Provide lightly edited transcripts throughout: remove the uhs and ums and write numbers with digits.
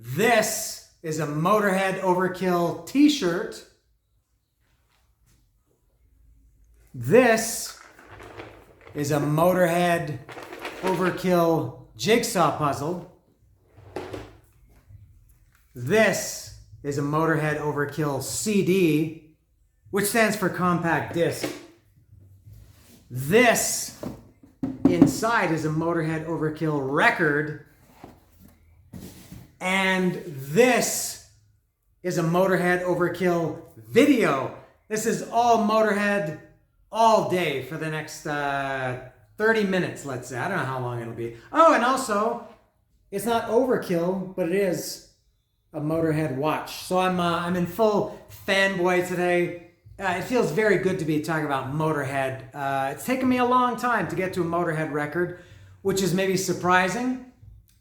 This is a Motorhead Overkill t-shirt. This is a Motorhead Overkill jigsaw puzzle. This is a Motorhead Overkill CD, which stands for compact disc. This inside is a Motorhead Overkill record. And this is a Motorhead Overkill video. This is all Motorhead all day for the next 30 minutes, let's say. I don't know how long it'll be. Oh, and also, it's not Overkill, but it is a Motorhead watch. So I'm in full fanboy today. It feels very good to be talking about Motorhead. It's taken me a long time to get to a Motorhead record, which is maybe surprising.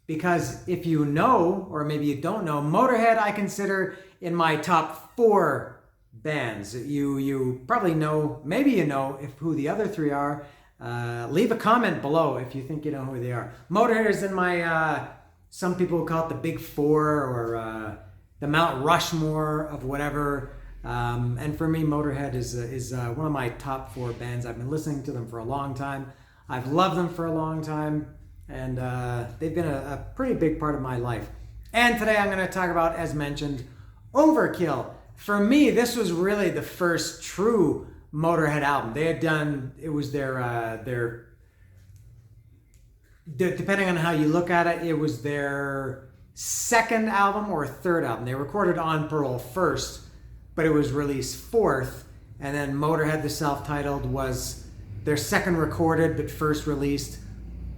Because if you know, or maybe you don't know, Motorhead I consider in my top 4 bands. You probably know, maybe you know who the other 3 are. Leave a comment below if you think you know who they are. Motorhead is in my, some people call it the Big 4 or the Mount Rushmore of whatever. And for me, Motorhead is one of my top 4 bands. I've been listening to them for a long time. I've loved them for a long time. And they've been a pretty big part of my life. And today I'm going to talk about, as mentioned, Overkill. For me, this was really the first true Motorhead album. They had done, it was their depending on how you look at it, it was their second album or third album. They recorded On Parole first, but it was released 4th. And then Motorhead, the self-titled, was their second recorded but first released.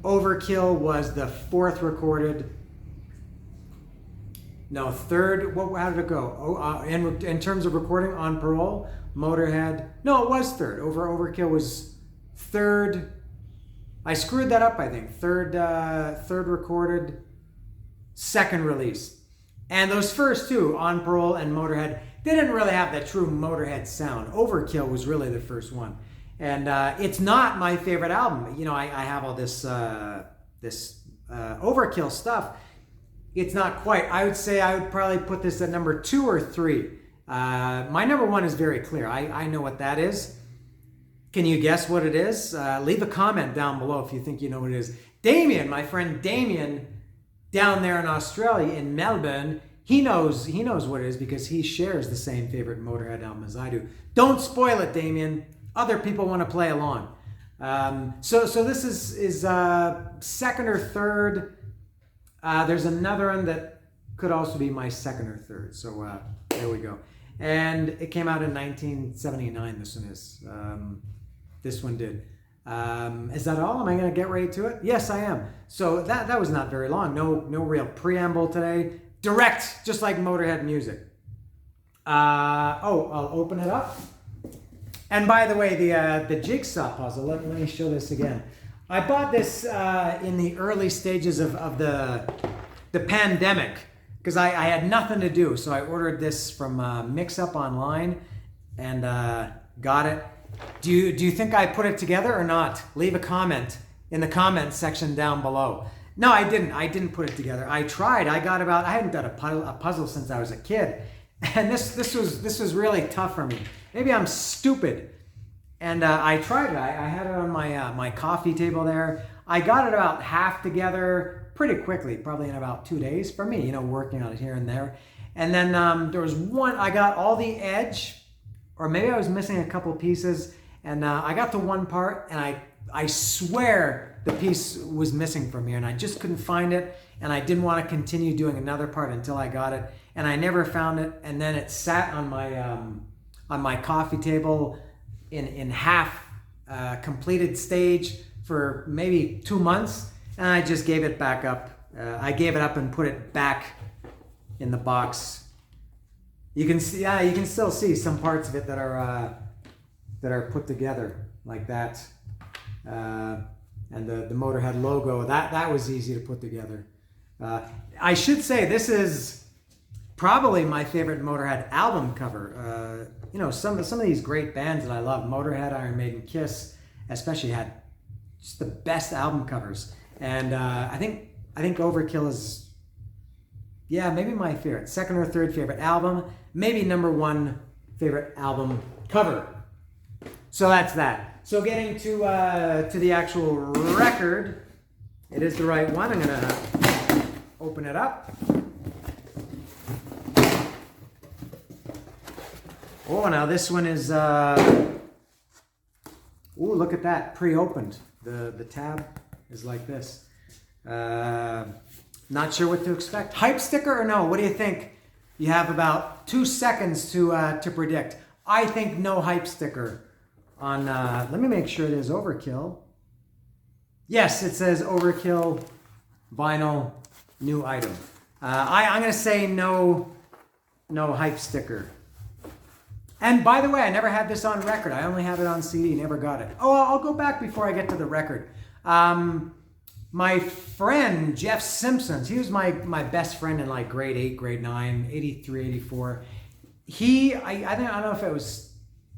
Overkill was the 4th recorded. No, 3rd. How did it go? In terms of recording, On Parole, Motorhead. No, it was 3rd. Overkill was 3rd. I screwed that up, I think. 3rd recorded, 2nd release. And those first 2, On Parole and Motorhead, they didn't really have that true Motorhead sound. Overkill was really the first one. And it's not my favorite album. You know, I have all this Overkill stuff. It's not quite. I would say I would probably put this at number 2 or 3. My number 1 is very clear. I know what that is. Can you guess what it is? Leave a comment down below if you think you know what it is. Damien, my friend Damien, down there in Australia, in Melbourne, he knows what it is because he shares the same favorite Motorhead album as I do. Don't spoil it, Damien. Other people want to play along. So this is 2nd or 3rd. There's another one that could also be my 2nd or 3rd. So there we go. And it came out in 1979. This one is. This one did. Is that all? Am I going to get right to it? Yes, I am. So that was not very long. No real preamble today. Direct, just like Motorhead music. I'll open it up. And by the way, the jigsaw puzzle, let me show this again. I bought this in the early stages of the pandemic because I had nothing to do. So I ordered this from Mix Up online and got it. Do you think I put it together or not? Leave a comment in the comments section down below. No, I didn't. I didn't put it together. I tried. I hadn't done a puzzle since I was a kid. And this was really tough for me. Maybe I'm stupid. And I tried it. I had it on my coffee table there. I got it about half together pretty quickly, probably in about 2 days for me, working on it here and there. And then there was one, I got all the edge, or maybe I was missing a couple pieces. And I got to one part and I swear the piece was missing from here and I just couldn't find it. And I didn't want to continue doing another part until I got it. And I never found it. And then it sat on my coffee table in half completed stage for maybe 2 months. And I just gave it back up. I gave it up and put it back in the box. You can see, you can still see some parts of it that are put together like that. And the Motorhead logo, that was easy to put together. I should say this is probably my favorite Motorhead album cover. Some of these great bands that I love, Motorhead, Iron Maiden, Kiss, especially had just the best album covers. And I think Overkill is Yeah, maybe my favorite. Second or third favorite album. Maybe number one favorite album cover. So that's that. So getting to the actual record. It is the right one. I'm going to open it up. Oh, now this one is... oh, look at that. Pre-opened. The tab is like this. Not sure what to expect. Hype sticker or no? What do you think? You have about 2 seconds to predict. I think no hype sticker on... let me make sure there's Overkill. Yes, it says Overkill vinyl new item. I'm going to say no hype sticker. And by the way, I never had this on record. I only have it on CD, never got it. Oh, I'll go back before I get to the record. My friend, Jeff Simpsons, he was my best friend in like grade 8, grade 9, 83, 84. I don't know if it was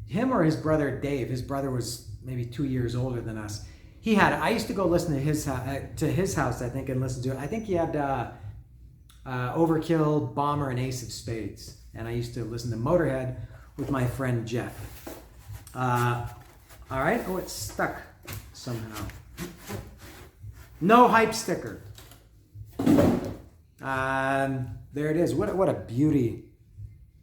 him or his brother Dave. His brother was maybe 2 years older than us. I used to go listen to his house, I think, and listen to it. I think he had Overkill, Bomber, and Ace of Spades. And I used to listen to Motorhead with my friend Jeff. All right. Oh, it's stuck somehow. No hype sticker. There it is. What a beauty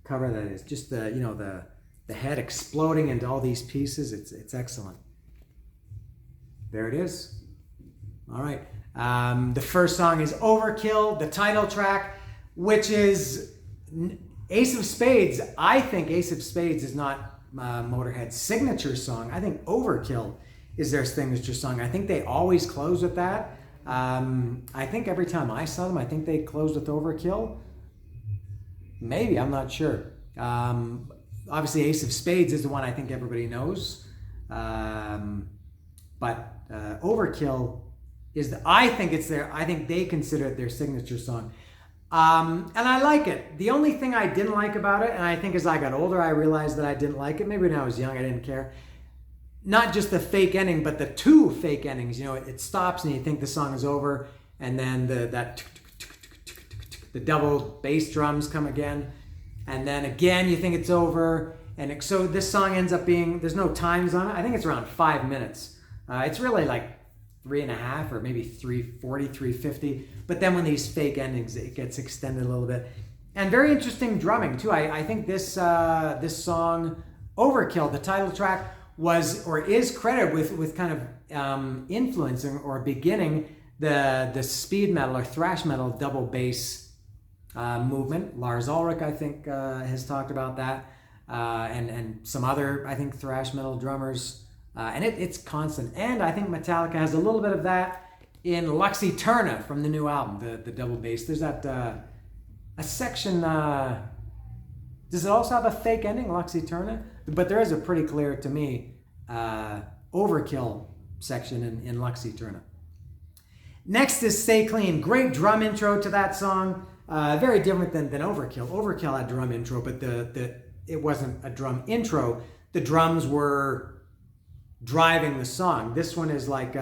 cover that is. Just the head exploding into all these pieces. It's excellent. There it is. All right. The first song is Overkill, the title track, which is Ace of Spades. I think Ace of Spades is not Motorhead's signature song. I think Overkill is their signature song. I think they always close with that. I think every time I saw them, I think they closed with Overkill. Maybe, I'm not sure. Obviously, Ace of Spades is the one I think everybody knows. But Overkill is I think they consider it their signature song. And I like it. The only thing I didn't like about it, and I think as I got older, I realized that I didn't like it. Maybe when I was young, I didn't care. Not just the fake ending, but the 2 fake endings. It stops and you think the song is over, and then the double bass drums come again, and then again you think it's over, and so this song ends up being, there's no times on it. I think it's around 5 minutes. It's really like 3.5 or maybe 3:40, 3:50. But then when these fake endings, it gets extended a little bit, and very interesting drumming too. I think this song Overkill, the title track, was or is credited with kind of influencing or beginning the speed metal or thrash metal double bass movement. Lars Ulrich, I think, has talked about that, and some other, I think, thrash metal drummers, and it's constant. And I think Metallica has a little bit of that in Lux Eterna from the new album, the double bass. There's that a section. Does it also have a fake ending, Lux Eterna? But there is a pretty clear, to me, Overkill section in Lux Eterna. Next is Stay Clean. Great drum intro to that song. Very different than Overkill. Overkill had drum intro, but it wasn't a drum intro. The drums were driving the song. This one is like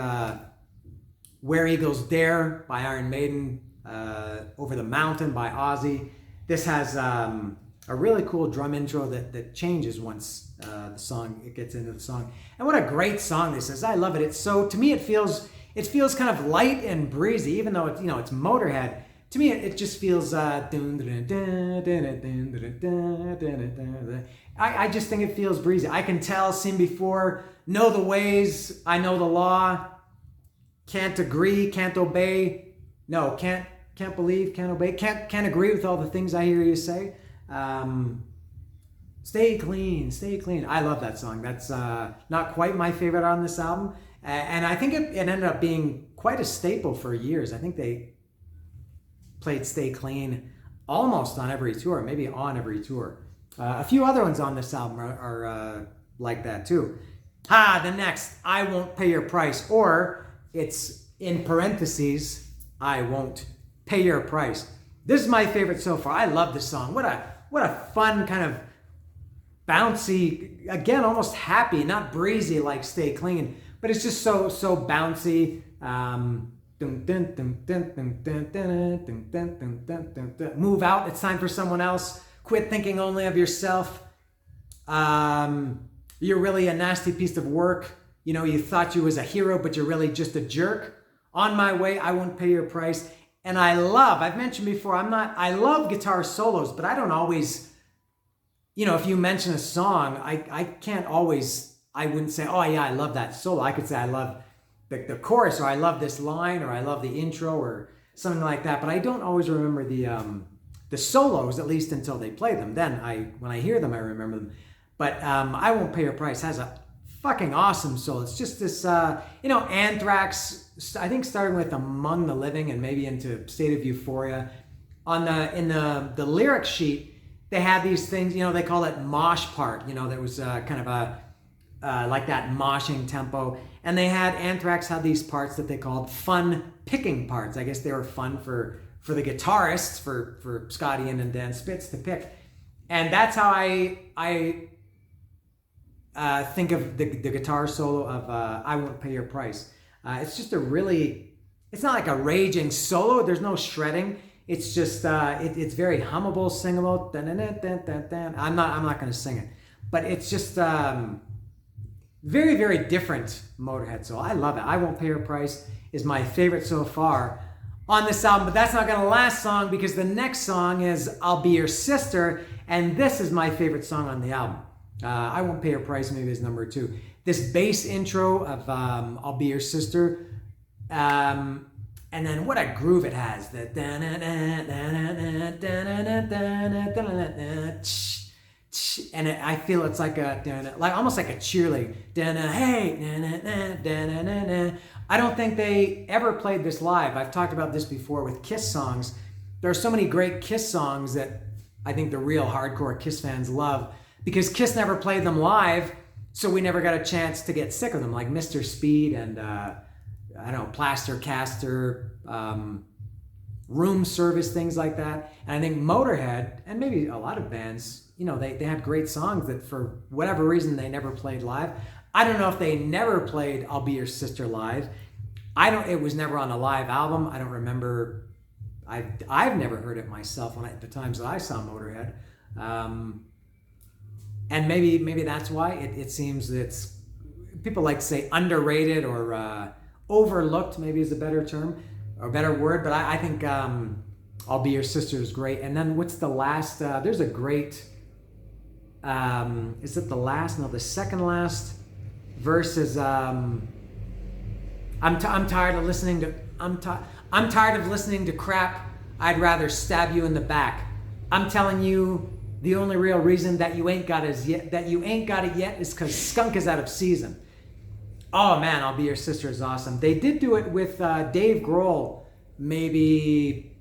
Where Eagles Dare by Iron Maiden, Over the Mountain by Ozzy. This has a really cool drum intro that changes once it gets into the song. And what a great song this is. I love it. It's so, to me, it feels kind of light and breezy, even though it's Motorhead. To me, it just feels I just think it feels breezy. I can tell, seen before, know the ways, I know the law, can't agree, can't obey, no, can't believe, can't obey, can't agree with all the things I hear you say. Stay clean, stay clean. I love that song. That's not quite my favorite on this album. And I think it ended up being quite a staple for years. I think they played Stay Clean almost on every tour, maybe on every tour. A few other ones on this album are like that too. The next, I Won't Pay Your Price, or it's in parentheses, I Won't Pay Your Price. This is my favorite so far. I love this song. What a fun kind of bouncy, again, almost happy, not breezy like Stay Clean, but it's just so bouncy. Move out. It's time for someone else. Quit thinking only of yourself. You're really a nasty piece of work. You know, you thought you was a hero, but you're really just a jerk. On my way, I won't pay your price. And I've mentioned before, I love guitar solos, but I don't always, you know, if you mention a song, I can't always, I wouldn't say, oh yeah, I love that solo. I could say I love the chorus, or I love this line, or I love the intro, or something like that. But I don't always remember the solos, at least until they play them. Then when I hear them, I remember them. But I Won't Pay Your Price has a fucking awesome solo. It's just this, you know, Anthrax, I think starting with Among the Living and maybe into State of Euphoria. In the lyric sheet, they had these things, you know, they call it mosh part, you know, that was kind of like that moshing tempo. And Anthrax had these parts that they called fun picking parts. I guess they were fun for the guitarists, for Scott Ian and Dan Spitz to pick. And that's how I think of the guitar solo of I Won't Pay Your Price. It's just it's not like a raging solo. There's no shredding. It's just, it's very hummable, singable. I'm not going to sing it. But it's just very, very different Motorhead solo. I love it. I Won't Pay Your Price is my favorite so far on this album. But that's not going to last song, because the next song is I'll Be Your Sister. And this is my favorite song on the album. I Won't Pay Your Price maybe is number 2. This bass intro of I'll Be Your Sister, and then what a groove it has. And I feel it's like almost like a cheerleading. Hey, I don't think they ever played this live. I've talked about this before with Kiss songs. There are so many great Kiss songs that I think the real hardcore Kiss fans love, because Kiss never played them live, so we never got a chance to get sick of them, like Mr. Speed and I don't know, Plaster Caster, Room Service, things like that. And I think Motorhead, and maybe a lot of bands, you know, they had great songs that for whatever reason they never played live. I don't know if they never played I'll Be Your Sister live. It was never on a live album. I don't remember. I've never heard it myself the times that I saw Motorhead. And maybe that's why it seems that it's, people like to say underrated or overlooked, maybe is a better term or a better word. But I think I'll Be Your Sister is great. And then what's the last? There's a great. Is it the last? No, the second last verse is. I'm tired of listening to. I'm tired of listening to crap. I'd rather stab you in the back. I'm telling you, the only real reason that you ain't got it yet is because Skunk is out of season. Oh man, I'll Be Your Sister is awesome. They did do it with Dave Grohl, maybe,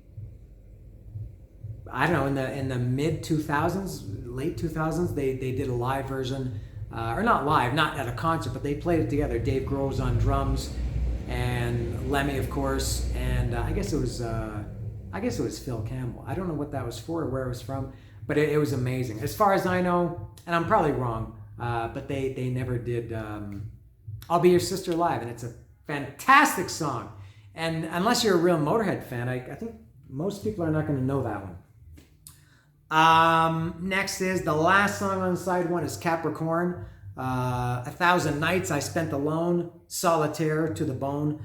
I don't know, in the mid 2000s, late 2000s. They did a live version, or not live, not at a concert, but they played it together. Dave Grohl was on drums, and Lemmy, of course, and I guess it was Phil Campbell. I don't know what that was for or where it was from, but it was amazing. As far as I know, and I'm probably wrong, but they never did I'll Be Your Sister live, and it's a fantastic song. And unless you're a real Motorhead fan, I think most people are not going to know that one. Next is the last song on side 1 is Capricorn. 1,000 Nights I Spent Alone, Solitaire to the Bone.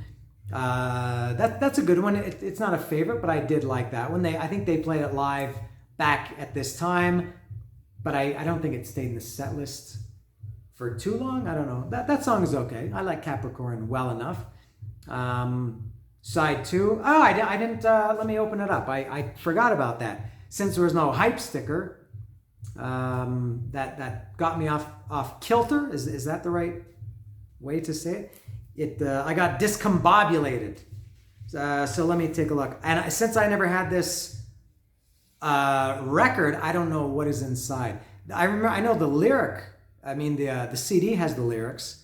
That's a good one. It's not a favorite, but I did like that one. I think they played it live back at this time, but I don't think it stayed in the set list for too long. I don't know. That song is okay. I like Capricorn well enough. Side 2. Oh, I didn't. Let me open it up. I forgot about that. Since there was no hype sticker, that got me off kilter. Is that the right way to say it? I got discombobulated. So let me take a look. And since I never had this record, I don't know what is inside. I know the lyric. I mean, the CD has the lyrics.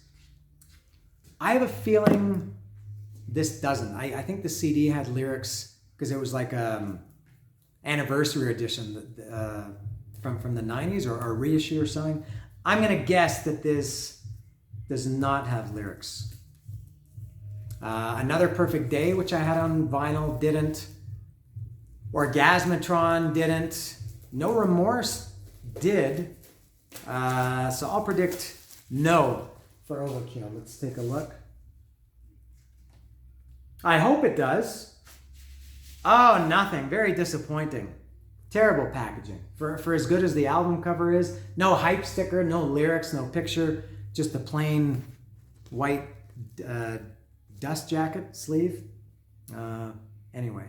I have a feeling this doesn't. I think the CD had lyrics because it was like anniversary edition from the 90s or reissue or something. I'm going to guess that this does not have lyrics. Another Perfect Day, which I had on vinyl, didn't. Orgasmatron didn't. No Remorse did. So I'll predict no for Overkill. Let's take a look. I hope it does. Oh, nothing. Very disappointing. Terrible packaging. For as good as the album cover is, no hype sticker, no lyrics, no picture, just a plain white dust jacket sleeve. Anyway,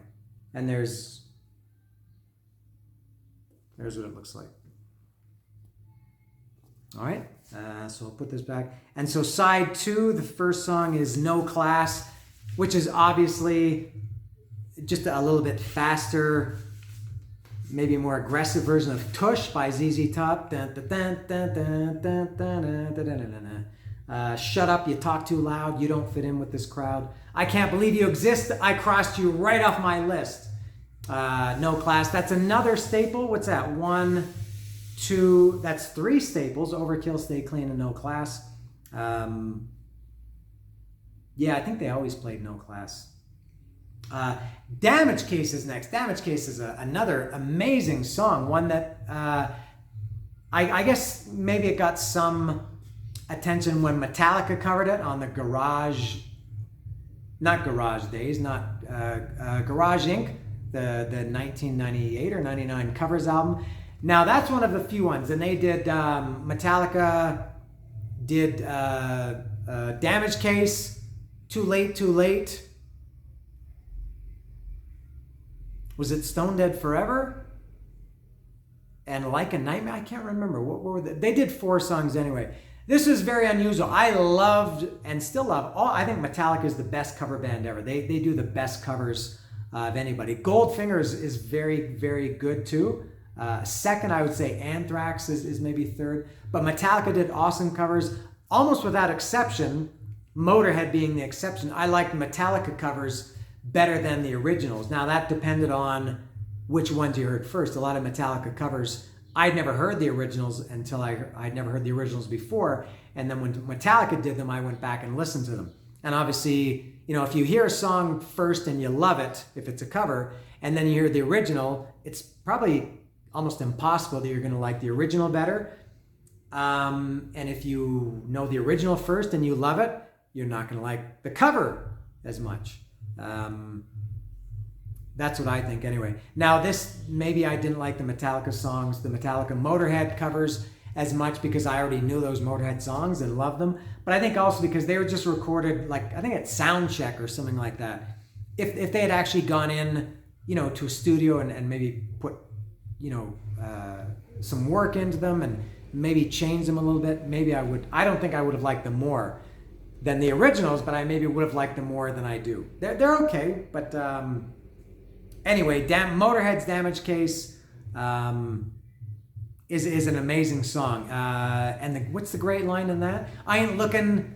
and there's what it looks like. All right, so I'll put this back. And so side 2, the first song is No Class, which is obviously just a little bit faster, maybe a more aggressive version of Tush by ZZ Top. Shut up, you talk too loud, you don't fit in with this crowd. I can't believe you exist, I crossed you right off my list. No Class, that's another staple. What's that? 1, 2, that's 3 staples. Overkill, Stay Clean, and No Class. Yeah, I think they always played No Class. Damage Case is next. Damage Case is another amazing song. One that I guess maybe it got some attention when Metallica covered it on the Garage Days, not Garage Inc., the 1998 or 99 covers album. Now that's one of the few ones, and they did Metallica did Damage Case, Too Late, Too Late. Was it Stone Dead Forever? And Like a Nightmare? I can't remember. What were they did 4 songs anyway. This is very unusual. I loved and still love I think Metallica is the best cover band ever. They do the best covers of anybody. Goldfinger is very, very good too. Second, I would say Anthrax is maybe third. But Metallica did awesome covers, almost without exception, Motorhead being the exception. I liked Metallica covers better than the originals. Now that depended on which ones you heard first. A lot of Metallica covers, I'd never heard the originals until I'd never heard the originals before. And then when Metallica did them, I went back and listened to them. And obviously, if you hear a song first and you love it, if it's a cover, and then you hear the original, it's probably almost impossible that you're going to like the original better. And if you know the original first and you love it, you're not going to like the cover as much. That's what I think anyway. Now this, maybe I didn't like the Metallica songs, the Metallica Motorhead covers as much because I already knew those Motorhead songs and loved them. But I think also because they were just recorded, like, I think at Soundcheck or something like that. If they had actually gone in, to a studio and maybe put, some work into them and maybe change them a little bit, maybe I would. I don't think I would have liked them more than the originals, but I maybe would have liked them more than I do. They're okay, but anyway, Motorhead's Damage Case is an amazing song. And what's the great line in that? I ain't looking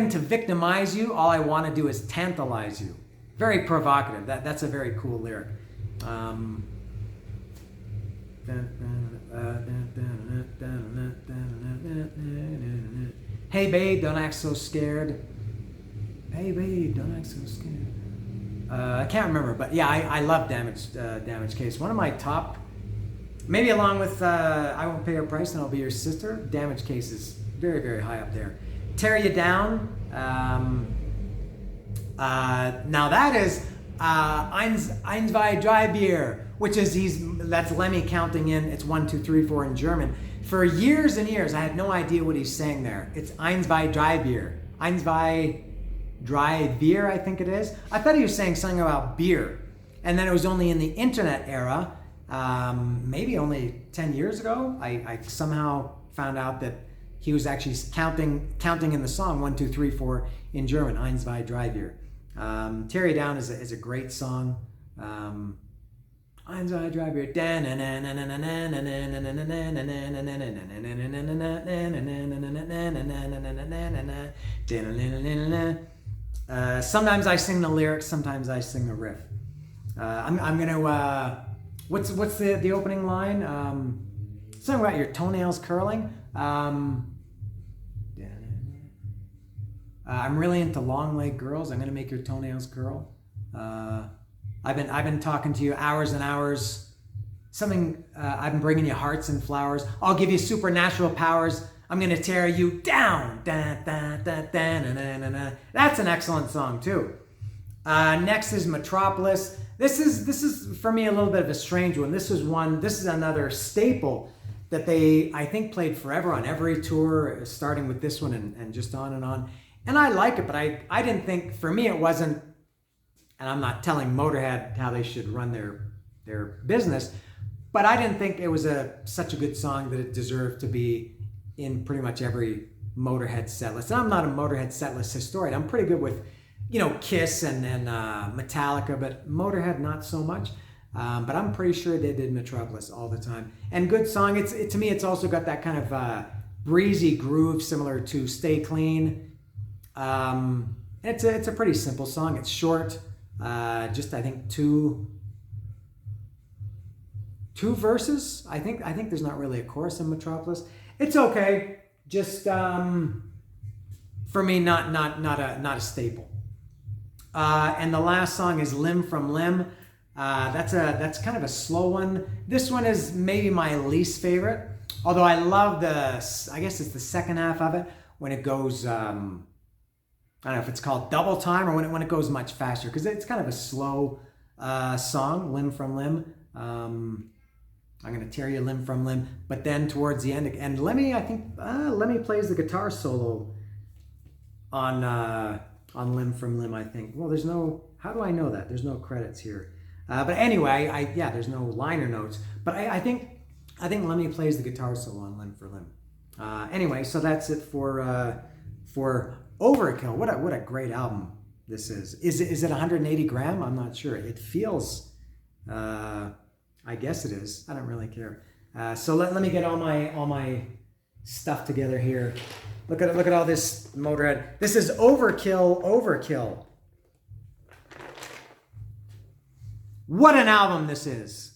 to victimize you. All I want to do is tantalize you. Very provocative. That's a very cool lyric. Hey babe, don't act so scared. Hey babe, don't act so scared. I can't remember, but yeah, I love Damage Case. One of my top, maybe along with I Won't Pay Your Price and I'll Be Your Sister. Damage Case is very, very high up there. Tear You Down. Now that is Eins, zwei, drei Bier, which is that's Lemmy counting in. It's 1, 2, 3, 4 in German. For years and years, I had no idea what he's saying there. It's Eins, zwei, drei Bier. Eins, zwei, drei Bier, I think it is. I thought he was saying something about beer. And then it was only in the internet era, maybe only 10 years ago, I somehow found out that he was actually counting in the song 1, 2, 3, 4 in German. Eins, zwei, drei Bier. Tear You Down is a great song. Eins, zwei, drei Bier. Sometimes I sing the lyrics, sometimes I sing the riff. I'm gonna. What's the opening line? Something about your toenails curling. I'm really into long leg girls. I'm gonna make your toenails curl. I've been talking to you hours and hours. I've been bringing you hearts and flowers. I'll give you supernatural powers. I'm gonna tear you down. Da, da, da, da, na, na, na, na. That's an excellent song too. Next is Metropolis. This is for me a little bit of a strange one. This is another staple that they, I think, played forever on every tour, starting with this one and just on and on. And I like it, but I didn't think, for me it wasn't, and I'm not telling Motorhead how they should run their business, but I didn't think it was such a good song that it deserved to be in pretty much every Motorhead set list. And I'm not a Motorhead set list historian. I'm pretty good with, Kiss and Metallica, but Motorhead not so much. But I'm pretty sure they did Metropolis all the time. And good song. To me, it's also got that kind of breezy groove similar to Stay Clean. It's a pretty simple song. It's short. Just I think two verses. I think there's not really a chorus in Metropolis. It's okay. Just for me, not a staple. And the last song is Limb from Limb. That's kind of a slow one. This one is maybe my least favorite. Although I love I guess it's the second half of it when it goes. I don't know if it's called double time or when it goes much faster, because it's kind of a slow song, Limb from Limb. I'm gonna tear you limb from limb, but then towards the end, and Lemmy plays the guitar solo on Limb from Limb, I think. Well, there's no. How do I know that? There's no credits here. But anyway, there's no liner notes. But I think Lemmy plays the guitar solo on Limb for Limb. Anyway, so that's it for Overkill. What a great album this is. Is it 180 gram? I'm not sure. It feels. I guess it is. I don't really care. So let me get all my stuff together here. Look at all this Motorhead. This is Overkill. What an album this is.